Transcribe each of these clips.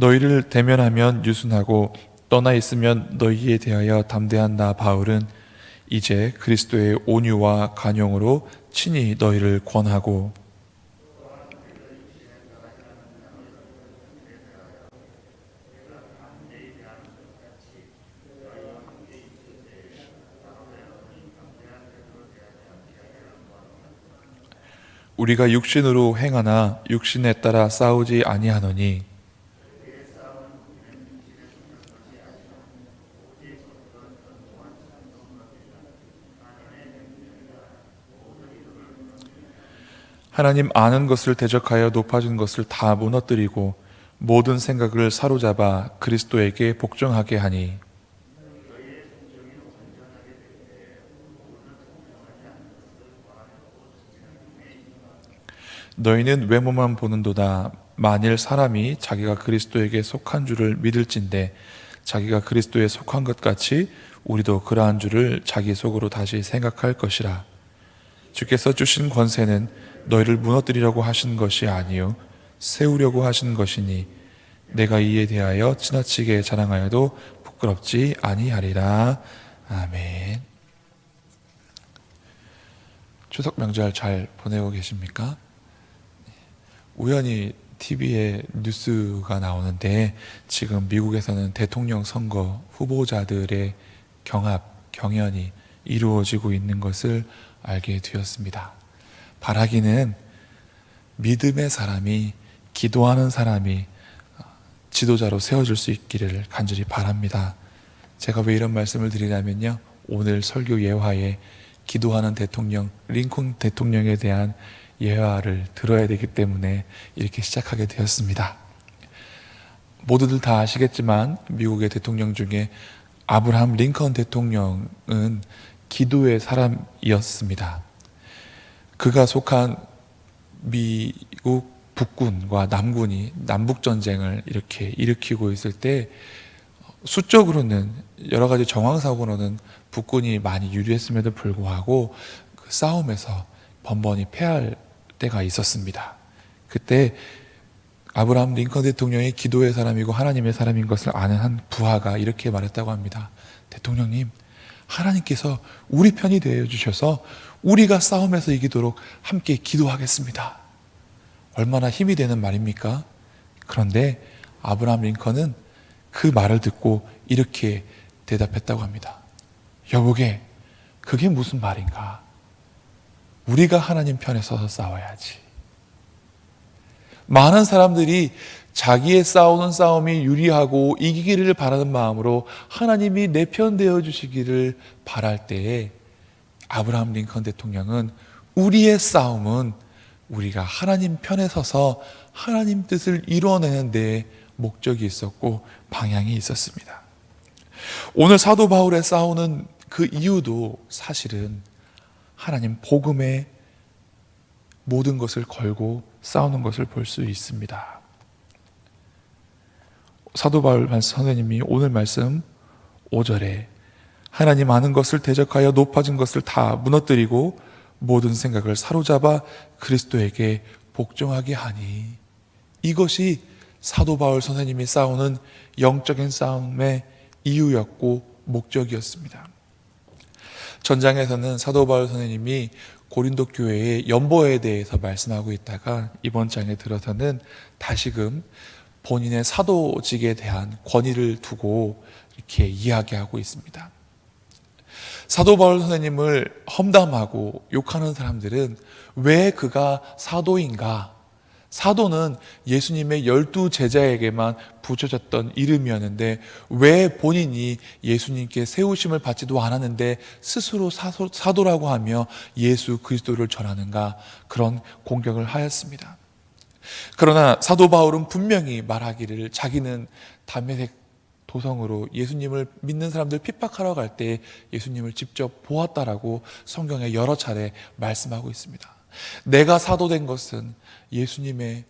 너희를 대면하면 유순하고 떠나 있으면 너희에 대하여 담대한 나 바울은 이제 그리스도의 온유와 간용으로 친히 너희를 권하고, 우리가 육신으로 행하나 육신에 따라 싸우지 아니하노니 하나님 아는 것을 대적하여 높아진 것을 다 무너뜨리고 모든 생각을 사로잡아 그리스도에게 복종하게 하니, 너희는 외모만 보는도다. 만일 사람이 자기가 그리스도에게 속한 줄을 믿을진대 자기가 그리스도에 속한 것 같이 우리도 그러한 줄을 자기 속으로 다시 생각할 것이라. 주께서 주신 권세는 너희를 무너뜨리려고 하신 것이 아니요 세우려고 하신 것이니 내가 이에 대하여 지나치게 자랑하여도 부끄럽지 아니하리라. 아멘. 추석 명절 잘 보내고 계십니까? 우연히 TV에 뉴스가 나오는데 지금 미국에서는 대통령 선거 후보자들의 경연이 이루어지고 있는 것을 알게 되었습니다. 바라기는 믿음의 사람이, 기도하는 사람이 지도자로 세워질 수 있기를 간절히 바랍니다. 제가 왜 이런 말씀을 드리냐면요, 오늘 설교 예화에 기도하는 대통령, 링컨 대통령에 대한 예화를 들어야 되기 때문에 이렇게 시작하게 되었습니다. 모두들 다 아시겠지만 미국의 대통령 중에 아브라함 링컨 대통령은 기도의 사람이었습니다. 그가 속한 미국 북군과 남군이 남북전쟁을 이렇게 일으키고 있을 때 수적으로는 여러 가지 정황사고로는 북군이 많이 유리했음에도 불구하고 그 싸움에서 번번이 패할 때가 있었습니다. 그때 아브라함 링컨 대통령이 기도의 사람이고 하나님의 사람인 것을 아는 한 부하가 이렇게 말했다고 합니다. 대통령님, 하나님께서 우리 편이 되어 주셔서 우리가 싸움에서 이기도록 함께 기도하겠습니다. 얼마나 힘이 되는 말입니까? 그런데 아브라함 링컨은 그 말을 듣고 이렇게 대답했다고 합니다. 여보게, 그게 무슨 말인가? 우리가 하나님 편에 서서 싸워야지. 많은 사람들이 자기의 싸우는 싸움이 유리하고 이기기를 바라는 마음으로 하나님이 내 편 되어 주시기를 바랄 때에 아브라함 링컨 대통령은 우리의 싸움은 우리가 하나님 편에 서서 하나님 뜻을 이루어내는 데 목적이 있었고 방향이 있었습니다. 오늘 사도 바울의 싸우는 그 이유도 사실은 하나님 복음에 모든 것을 걸고 싸우는 것을 볼 수 있습니다. 사도 바울 선생님이 오늘 말씀 5절에 하나님 아는 것을 대적하여 높아진 것을 다 무너뜨리고 모든 생각을 사로잡아 그리스도에게 복종하게 하니, 이것이 사도 바울 선생님이 싸우는 영적인 싸움의 이유였고 목적이었습니다. 전장에서는 사도 바울 선생님이 고린도 교회의 연보에 대해서 말씀하고 있다가 이번 장에 들어서는 다시금 본인의 사도직에 대한 권위를 두고 이렇게 이야기하고 있습니다. 사도 바울 선생님을 험담하고 욕하는 사람들은 왜 그가 사도인가? 사도는 예수님의 12 제자에게만 붙여졌던 이름이었는데 왜 본인이 예수님께 세우심을 받지도 않았는데 스스로 사도라고 하며 예수 그리스도를 전하는가? 그런 공격을 하였습니다. 그러나 사도 바울은 분명히 말하기를 자기는 담메색 도성으로 예수님을 믿는 사람들 핍박하러 갈 때 예수님을 직접 보았다라고 성경에 여러 차례 말씀하고 있습니다. 내가 사도된 것은 예수님의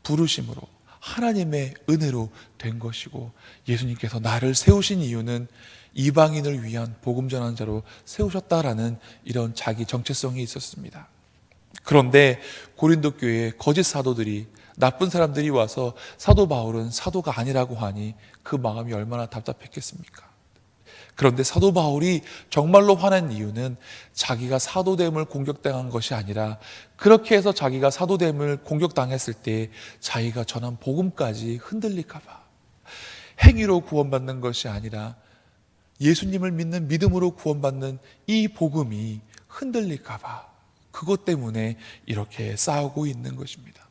부르심으로 하나님의 은혜로 된 것이고, 예수님께서 나를 세우신 이유는 이방인을 위한 복음 전환자로 세우셨다라는 이런 자기 정체성이 있었습니다. 그런데 고린도 교회에 거짓 사도들이, 나쁜 사람들이 와서 사도 바울은 사도가 아니라고 하니 그 마음이 얼마나 답답했겠습니까? 그런데 사도 바울이 정말로 화낸 이유는 자기가 사도됨을 공격당한 것이 아니라, 그렇게 해서 자기가 사도됨을 공격당했을 때 자기가 전한 복음까지 흔들릴까 봐, 행위로 구원받는 것이 아니라 예수님을 믿는 믿음으로 구원받는 이 복음이 흔들릴까 봐, 그것 때문에 이렇게 싸우고 있는 것입니다.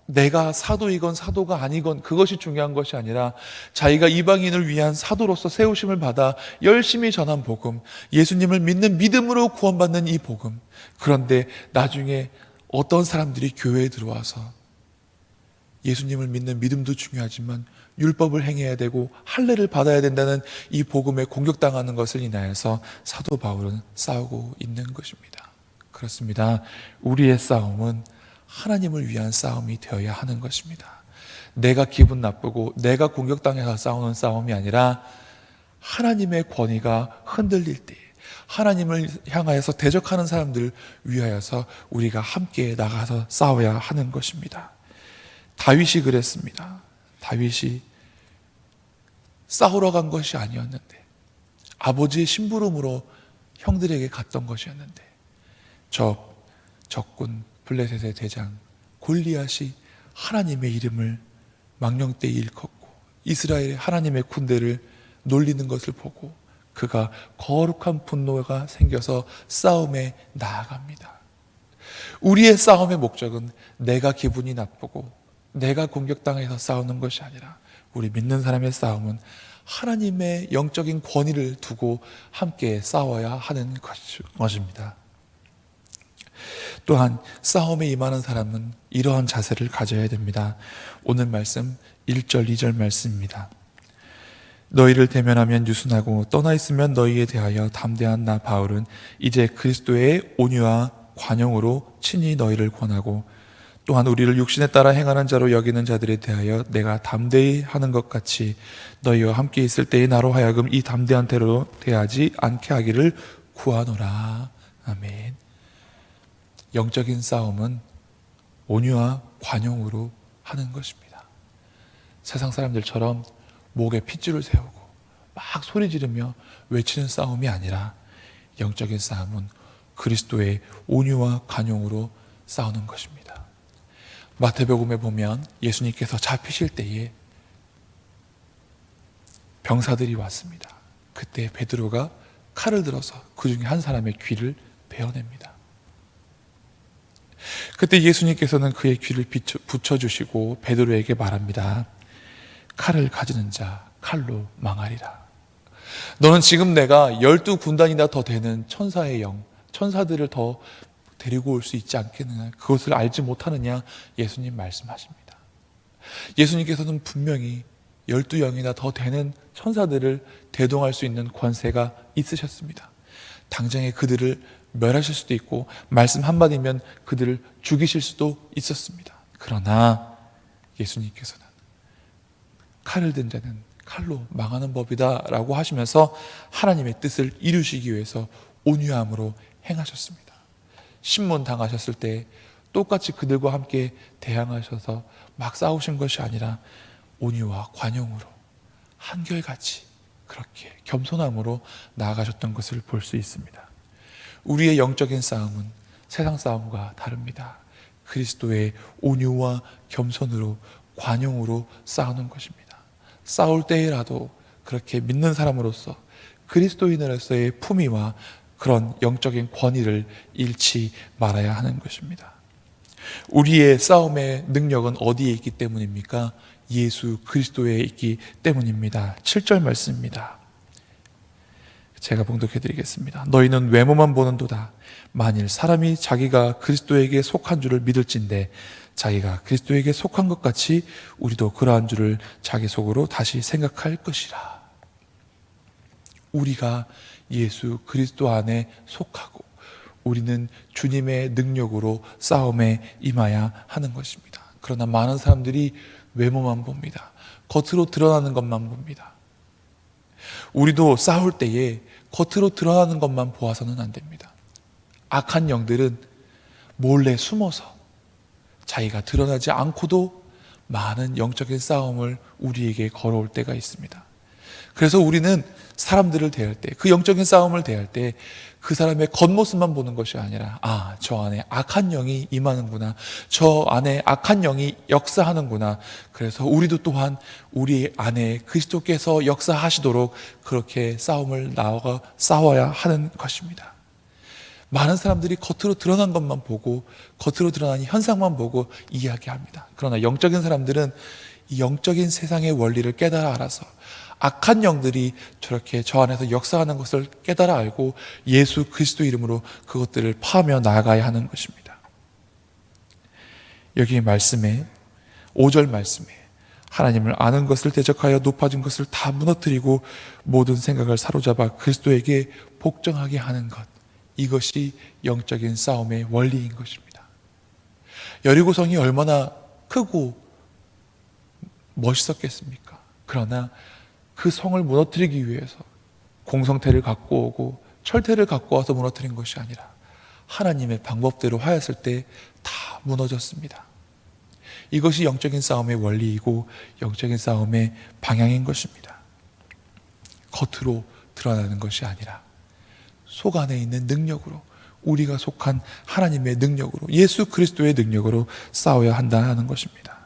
내가 사도이건 사도가 아니건 그것이 중요한 것이 아니라, 자기가 이방인을 위한 사도로서 세우심을 받아 열심히 전한 복음, 예수님을 믿는 믿음으로 구원받는 이 복음, 그런데 나중에 어떤 사람들이 교회에 들어와서 예수님을 믿는 믿음도 중요하지만 율법을 행해야 되고 할례를 받아야 된다는 이 복음에 공격당하는 것을 인하여서 사도 바울은 싸우고 있는 것입니다. 그렇습니다. 우리의 싸움은 하나님을 위한 싸움이 되어야 하는 것입니다. 내가 기분 나쁘고 내가 공격당해서 싸우는 싸움이 아니라, 하나님의 권위가 흔들릴 때 하나님을 향하여서 대적하는 사람들 위하여서 우리가 함께 나가서 싸워야 하는 것입니다. 다윗이 그랬습니다. 다윗이 싸우러 간 것이 아니었는데, 아버지의 심부름으로 형들에게 갔던 것이었는데, 적군 블레셋의 대장 골리앗이 하나님의 이름을 망령 때 일컫고 이스라엘의 하나님의 군대를 놀리는 것을 보고 그가 거룩한 분노가 생겨서 싸움에 나아갑니다. 우리의 싸움의 목적은 내가 기분이 나쁘고 내가 공격당해서 싸우는 것이 아니라, 우리 믿는 사람의 싸움은 하나님의 영적인 권위를 두고 함께 싸워야 하는 것입니다. 또한 싸움에 임하는 사람은 이러한 자세를 가져야 됩니다. 오늘 말씀 1절 2절 말씀입니다. 너희를 대면하면 유순하고 떠나 있으면 너희에 대하여 담대한 나 바울은 이제 그리스도의 온유와 관용으로 친히 너희를 권하고, 또한 우리를 육신에 따라 행하는 자로 여기는 자들에 대하여 내가 담대히 하는 것 같이 너희와 함께 있을 때의 나로 하여금 이 담대한 태로 대하지 않게 하기를 구하노라. 아멘. 영적인 싸움은 온유와 관용으로 하는 것입니다. 세상 사람들처럼 목에 핏줄을 세우고 막 소리 지르며 외치는 싸움이 아니라, 영적인 싸움은 그리스도의 온유와 관용으로 싸우는 것입니다. 마태복음에 보면 예수님께서 잡히실 때에 병사들이 왔습니다. 그때 베드로가 칼을 들어서 그 중에 한 사람의 귀를 베어냅니다. 그때 예수님께서는 그의 귀를 붙여주시고 베드로에게 말합니다. 칼을 가지는 자 칼로 망하리라. 너는 지금 내가 12군단이나 더 되는 천사의 영, 천사들을 더 데리고 올 수 있지 않겠느냐, 그것을 알지 못하느냐, 예수님 말씀하십니다. 예수님께서는 분명히 12영이나 더 되는 천사들을 대동할 수 있는 권세가 있으셨습니다. 당장에 그들을 멸하실 수도 있고 말씀 한마디면 그들을 죽이실 수도 있었습니다. 그러나 예수님께서는 칼을 든 자는 칼로 망하는 법이다 라고 하시면서 하나님의 뜻을 이루시기 위해서 온유함으로 행하셨습니다. 신문 당하셨을 때 똑같이 그들과 함께 대항하셔서 막 싸우신 것이 아니라 온유와 관용으로 한결같이 그렇게 겸손함으로 나아가셨던 것을 볼 수 있습니다. 우리의 영적인 싸움은 세상 싸움과 다릅니다. 그리스도의 온유와 겸손으로 관용으로 싸우는 것입니다. 싸울 때라도 그렇게 믿는 사람으로서 그리스도인으로서의 품위와 그런 영적인 권위를 잃지 말아야 하는 것입니다. 우리의 싸움의 능력은 어디에 있기 때문입니까? 예수 그리스도에 있기 때문입니다. 7절 말씀입니다. 제가 봉독해 드리겠습니다. 너희는 외모만 보는도다. 만일 사람이 자기가 그리스도에게 속한 줄을 믿을진대 자기가 그리스도에게 속한 것 같이 우리도 그러한 줄을 자기 속으로 다시 생각할 것이라. 우리가 예수 그리스도 안에 속하고 우리는 주님의 능력으로 싸움에 임해야 하는 것입니다. 그러나 많은 사람들이 외모만 봅니다. 겉으로 드러나는 것만 봅니다. 우리도 싸울 때에 겉으로 드러나는 것만 보아서는 안 됩니다. 악한 영들은 몰래 숨어서 자기가 드러나지 않고도 많은 영적인 싸움을 우리에게 걸어올 때가 있습니다. 그래서 우리는 사람들을 대할 때, 그 영적인 싸움을 대할 때 그 사람의 겉모습만 보는 것이 아니라, 아, 저 안에 악한 영이 임하는구나, 저 안에 악한 영이 역사하는구나. 그래서 우리도 또한 우리 안에 그리스도께서 역사하시도록 그렇게 싸움을 나아가 싸워야 하는 것입니다. 많은 사람들이 겉으로 드러난 것만 보고, 겉으로 드러난 현상만 보고 이야기합니다. 그러나 영적인 사람들은 이 영적인 세상의 원리를 깨달아 알아서 악한 영들이 저렇게 저 안에서 역사하는 것을 깨달아 알고 예수 그리스도 이름으로 그것들을 파하며 나아가야 하는 것입니다. 여기 말씀에 5절 말씀에 하나님을 아는 것을 대적하여 높아진 것을 다 무너뜨리고 모든 생각을 사로잡아 그리스도에게 복종하게 하는 것, 이것이 영적인 싸움의 원리인 것입니다. 여리고성이 얼마나 크고 멋있었겠습니까? 그러나 그 성을 무너뜨리기 위해서 공성태를 갖고 오고 철퇴를 갖고 와서 무너뜨린 것이 아니라 하나님의 방법대로 하였을 때 다 무너졌습니다. 이것이 영적인 싸움의 원리이고 영적인 싸움의 방향인 것입니다. 겉으로 드러나는 것이 아니라 속 안에 있는 능력으로, 우리가 속한 하나님의 능력으로, 예수 그리스도의 능력으로 싸워야 한다는 것입니다.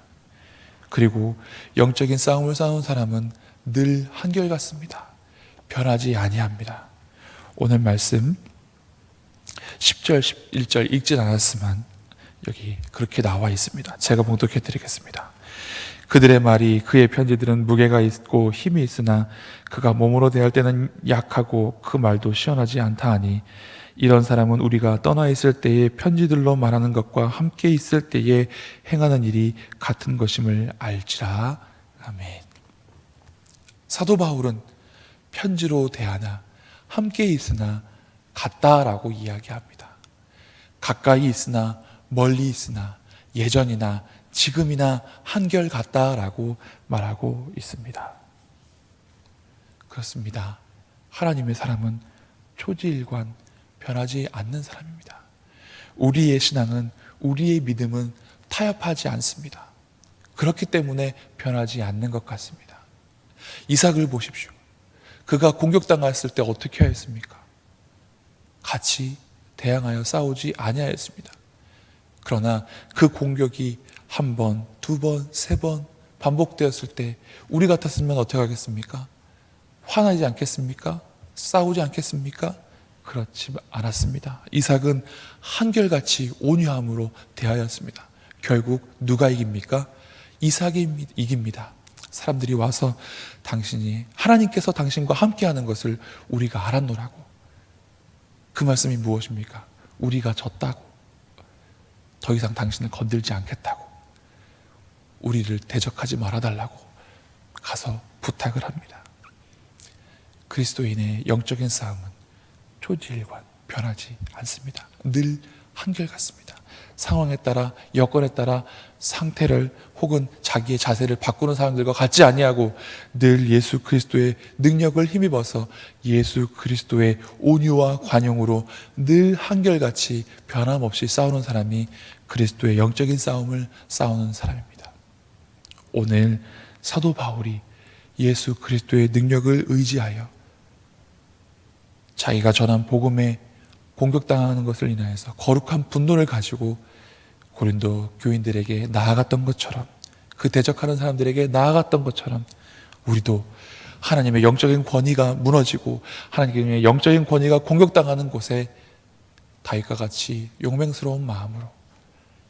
그리고 영적인 싸움을 싸우는 사람은 늘 한결같습니다. 변하지 아니합니다. 오늘 말씀 10절, 11절 읽진 않았지만 여기 그렇게 나와 있습니다. 제가 봉독해 드리겠습니다. 그들의 말이, 그의 편지들은 무게가 있고 힘이 있으나 그가 몸으로 대할 때는 약하고 그 말도 시원하지 않다 하니, 이런 사람은 우리가 떠나 있을 때에 편지들로 말하는 것과 함께 있을 때에 행하는 일이 같은 것임을 알지라. 아멘. 사도 바울은 편지로 대하나 함께 있으나 같다라고 이야기합니다. 가까이 있으나 멀리 있으나 예전이나 지금이나 한결같다라고 말하고 있습니다. 그렇습니다. 하나님의 사람은 초지일관, 변하지 않는 사람입니다. 우리의 신앙은, 우리의 믿음은 타협하지 않습니다. 그렇기 때문에 변하지 않는 것 같습니다. 이삭을 보십시오. 그가 공격당했을 때 어떻게 하였습니까? 같이 대항하여 싸우지 아니하였습니다. 그러나 그 공격이 한 번, 두 번, 세 번 반복되었을 때 우리 같았으면 어떻게 하겠습니까? 화나지 않겠습니까? 싸우지 않겠습니까? 그렇지 않았습니다. 이삭은 한결같이 온유함으로 대하였습니다. 결국 누가 이깁니까? 이삭이 이깁니다. 사람들이 와서 하나님께서 당신과 함께하는 것을 우리가 알았노라고. 그 말씀이 무엇입니까? 우리가 졌다고, 더 이상 당신을 건들지 않겠다고, 우리를 대적하지 말아달라고 가서 부탁을 합니다. 그리스도인의 영적인 싸움은 초지일관, 변하지 않습니다. 늘 한결같습니다. 상황에 따라, 여건에 따라 상태를 혹은 자기의 자세를 바꾸는 사람들과 같지 아니하고 늘 예수 그리스도의 능력을 힘입어서 예수 그리스도의 온유와 관용으로 늘 한결같이 변함없이 싸우는 사람이 그리스도의 영적인 싸움을 싸우는 사람입니다. 오늘 사도 바울이 예수 그리스도의 능력을 의지하여 자기가 전한 복음에 공격당하는 것을 인하여서 거룩한 분노를 가지고 고린도 교인들에게 나아갔던 것처럼, 그 대적하는 사람들에게 나아갔던 것처럼 우리도 하나님의 영적인 권위가 무너지고 하나님의 영적인 권위가 공격당하는 곳에 다윗과 같이 용맹스러운 마음으로,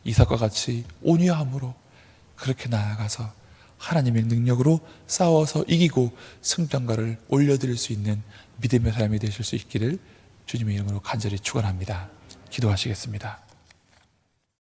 이삭과 같이 온유함으로 그렇게 나아가서 하나님의 능력으로 싸워서 이기고 승전가를 올려드릴 수 있는 믿음의 사람이 되실 수 있기를 주님의 이름으로 간절히 축원합니다. 기도하시겠습니다.